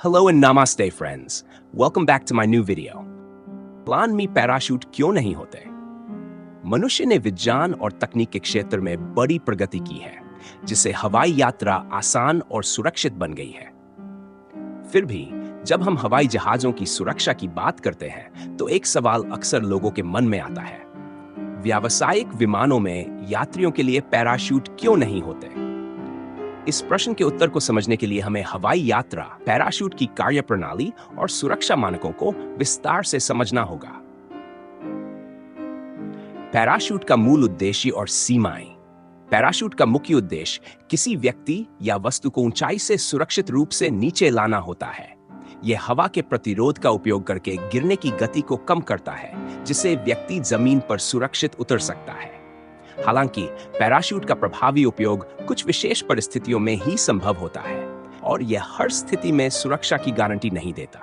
Hello and namaste friends. Welcome back to my new video. Plan में parachute क्यों नहीं होते? मनुष्य ने विज्ञान और तकनीक के क्षेत्र में बड़ी प्रगति की है, जिससे हवाई यात्रा आसान और सुरक्षित बन गई है। फिर भी जब हम हवाई जहाजों की सुरक्षा की बात करते हैं, तो एक सवाल अक्सर लोगों के मन में आता है। व्यावसायिक विमानों में यात्रियों के लिए पैराशूट क्यों नहीं होते? इस प्रश्न के उत्तर को समझने के लिए हमें हवाई यात्रा, पैराशूट की कार्यप्रणाली और सुरक्षा मानकों को विस्तार से समझना होगा। पैराशूट का मूल उद्देश्य और सीमाएं। पैराशूट का मुख्य उद्देश्य किसी व्यक्ति या वस्तु को ऊंचाई से सुरक्षित रूप से नीचे लाना होता है। यह हवा के प्रतिरोध का उपयोग करके गिरने की गति को कम करता है, जिससे व्यक्ति जमीन पर सुरक्षित उतर सकता है। हालांकि पैराशूट का प्रभावी उपयोग कुछ विशेष परिस्थितियों में ही संभव होता है और यह हर स्थिति में सुरक्षा की गारंटी नहीं देता।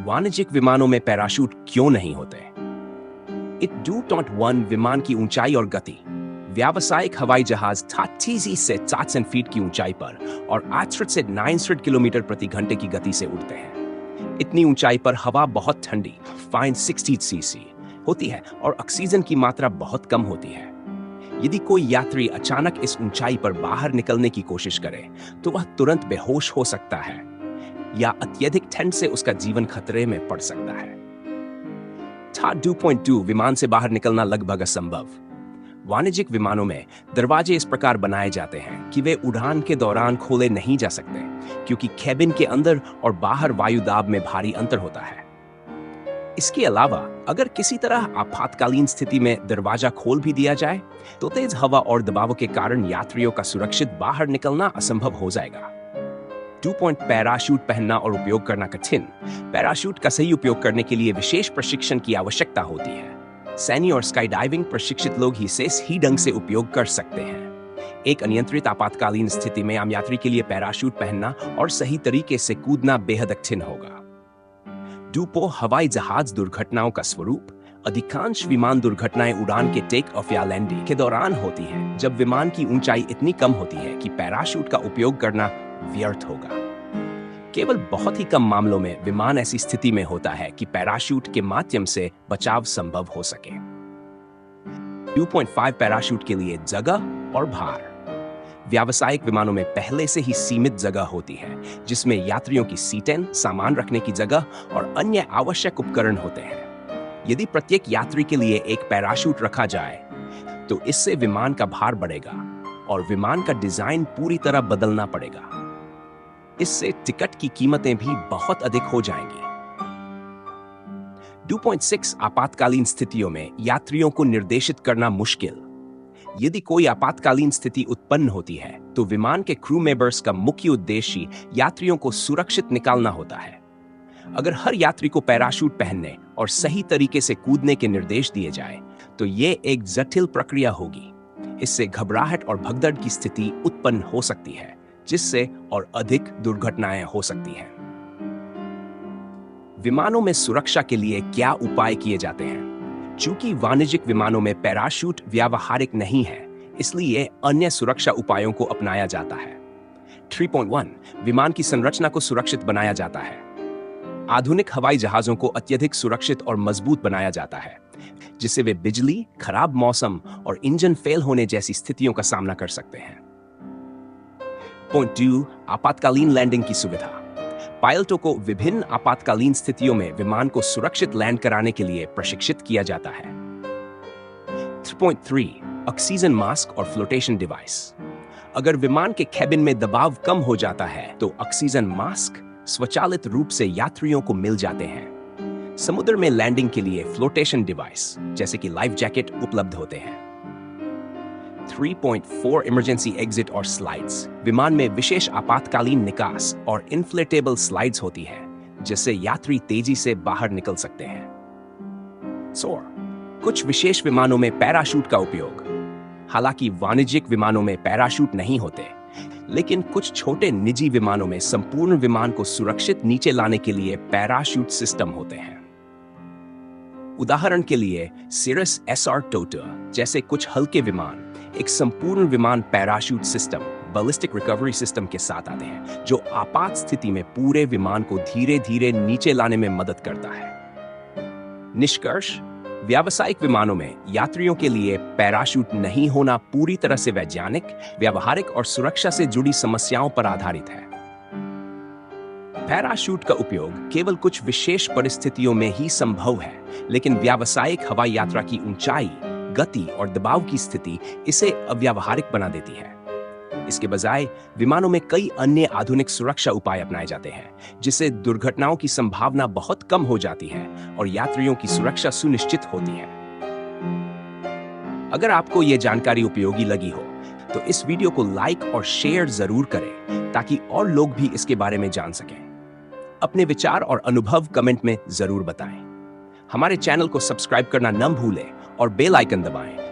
वाणिज्यिक विमानों में पैराशूट क्यों नहीं होते? इट डू नॉट वन विमान की ऊंचाई और गति। व्यावसायिक हवाई जहाज 30 से 400 फीट की ऊंचाई पर और 800 से 900 किलोमीटर प्रति घंटे की गति से उड़ते हैं। इतनी ऊंचाई पर हवा बहुत ठंडी 560 सीसी होती है और ऑक्सीजन की मात्रा बहुत कम होती है। यदि कोई यात्री अचानक इस ऊंचाई पर बाहर निकलने की कोशिश करे, तो वह तुरंत बेहोश हो सकता है या अत्यधिक ठंड से उसका जीवन खतरे में पड़ सकता है। था 2.2 विमान से बाहर निकलना लगभग असंभव। वाणिज्यिक विमानों में दरवाजे इस प्रकार बनाए जाते हैं कि वे उड़ान के दौरान खोले नहीं जा सकते, क्योंकि केबिन के अंदर और बाहर वायु दाब में भारी अंतर होता है। इसके अलावा अगर किसी तरह आपातकालीन स्थिति में दरवाजा खोल भी दिया जाए, तो तेज हवा और दबाव के कारण यात्रियों का सुरक्षित बाहर निकलना असंभव हो जाएगा। 2 पॉइंट पैराशूट पहनना और उपयोग करना कठिन। पैराशूट का सही उपयोग करने के लिए विशेष प्रशिक्षण की आवश्यकता होती है। सैन्य और स्काई डाइविंग प्रशिक्षित लोग ही सही ढंग से उपयोग कर सकते हैं। एक अनियंत्रित आपातकालीन स्थिति में आम यात्री के लिए पैराशूट पहनना और सही तरीके से कूदना बेहद कठिन होगा। डूपो हवाई जहाज दुर्घटनाओं का स्वरूप। अधिकांश विमान दुर्घटनाएं उड़ान के टेक ऑफ या लैंडिंग के दौरान होती हैं, जब विमान की ऊंचाई इतनी कम होती है कि पैराशूट का उपयोग करना व्यर्थ होगा। केवल बहुत ही कम मामलों में विमान ऐसी स्थिति में होता है कि पैराशूट के माध्यम से बचाव संभव हो सके। 2.5 पैराशूट के लिए जगह और भार। व्यावसायिक विमानों में पहले से ही सीमित जगह होती है, जिसमें यात्रियों की सीटें, सामान रखने की जगह और अन्य आवश्यक उपकरण होते हैं। यदि प्रत्येक यात्री के लिए एक पैराशूट रखा जाए, तो इससे विमान का भार बढ़ेगा और विमान का डिजाइन पूरी तरह बदलना पड़ेगा। इससे टिकट की कीमतें भी बहुत अधिक हो जाएंगी। 2.6 आपातकालीन स्थितियों में यात्रियों को निर्देशित करना मुश्किल। यदि कोई आपातकालीन स्थिति उत्पन्न होती है, तो विमान के क्रू मेंबर्स का मुख्य उद्देश्य यात्रियों को सुरक्षित निकालना होता है। अगर हर यात्री को पैराशूट पहनने और सही तरीके से कूदने के निर्देश दिए जाए, तो ये एक जटिल प्रक्रिया होगी। इससे घबराहट और भगदड़ की स्थिति उत्पन्न हो सकती है, जिससे और अधिक दुर्घटनाएं हो सकती हैं। विमानों में सुरक्षा के लिए क्या उपाय किए जाते हैं? चूंकि वाणिज्यिक विमानों में पैराशूट व्यावहारिक नहीं है, इसलिए अन्य सुरक्षा उपायों को अपनाया जाता है। 3.1 विमान की संरचना को सुरक्षित बनाया जाता है। आधुनिक हवाई जहाजों को अत्यधिक सुरक्षित और मजबूत बनाया जाता है, जिससे वे बिजली, खराब मौसम और इंजन फेल होने जैसी स्थितियों का सामना कर सकते हैं। 2 आपातकालीन लैंडिंग की सुविधा। पायलटों को विभिन्न आपातकालीन स्थितियों में विमान को सुरक्षित लैंड कराने के लिए प्रशिक्षित किया जाता है। 3.3 ऑक्सीजन मास्क और फ्लोटेशन डिवाइस। अगर विमान के केबिन में दबाव कम हो जाता है, तो ऑक्सीजन मास्क स्वचालित रूप से यात्रियों को मिल जाते हैं। समुद्र में लैंडिंग के लिए फ्लोटेशन डिवाइस जैसे कि लाइफ जैकेट उपलब्ध होते हैं। 3.4 इमरजेंसी एग्जिट और स्लाइड्स। विमान में विशेष आपातकालीन निकास और इन्फ्लेटेबल स्लाइड्स होती है, जिससे यात्री तेजी से बाहर निकल सकते हैं। कुछ विशेष विमानों में पैराशूट का उपयोग। हालांकि वाणिज्यिक विमानों में पैराशूट नहीं होते, लेकिन कुछ छोटे निजी विमानों में संपूर्ण विमान को सुरक्षित नीचे लाने के लिए पैराशूट सिस्टम होते हैं। उदाहरण के लिए सिरस SR टोटर जैसे कुछ हल्के विमान एक संपूर्ण विमान parachute system ballistic recovery system के साथ आते हैं, जो आपात स्थिति में पूरे विमान को धीरे धीरे नीचे लाने में मदद करता है। निष्कर्ष, व्यावसायिक विमानों में यात्रियों के लिए पैराशूट नहीं होना पूरी तरह से वैज्ञानिक, व्यावहारिक और सुरक्षा से जुड़ी समस्याओं पर आधारित है। पैराशूट का उपयोग केवल कुछ विशेष परिस्थितियों में ही संभव है, लेकिन व्यावसायिक हवाई यात्रा की ऊंचाई, गति और दबाव की स्थिति इसे अव्यावहारिक बना देती है। इसके बजाय विमानों में कई अन्य आधुनिक सुरक्षा उपाय अपनाए जाते हैं, जिससे दुर्घटनाओं की संभावना बहुत कम हो जाती है और यात्रियों की सुरक्षा सुनिश्चित होती है। अगर आपको यह जानकारी उपयोगी लगी हो, तो इस वीडियो को लाइक और शेयर जरूर करें ताकि और लोग भी इसके बारे में जान सकें। अपने विचार और अनुभव कमेंट में जरूर बताएं। हमारे चैनल को सब्सक्राइब करना न भूलें और बेल आइकन दबाएं